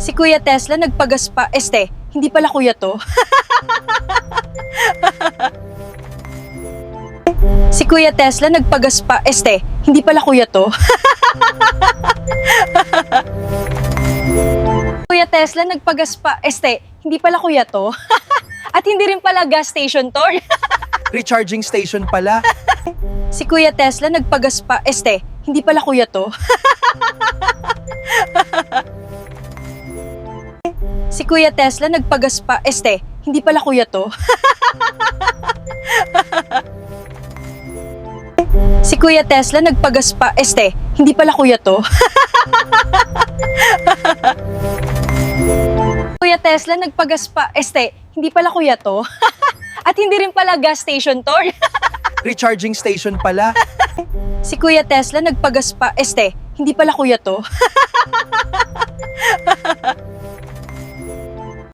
Si Kuya Tesla nagpagaspa, hindi pala kuya to. Si Kuya Tesla nagpagaspa, hindi pala kuya to. Kuya Tesla nagpagaspa, hindi pala kuya to. At hindi rin pala gas station to. Recharging station pala. Si Kuya Tesla nagpagaspa, hindi pala kuya to. Si Kuya Tesla nagpagaspa, hindi pala kuya to. Si Kuya Tesla nagpagaspa, hindi pala kuya to. Kuya Tesla nagpagaspa, hindi pala kuya to. At hindi rin pala gas station to. Recharging station pala. Si Kuya Tesla nagpagaspa, hindi pala kuya to.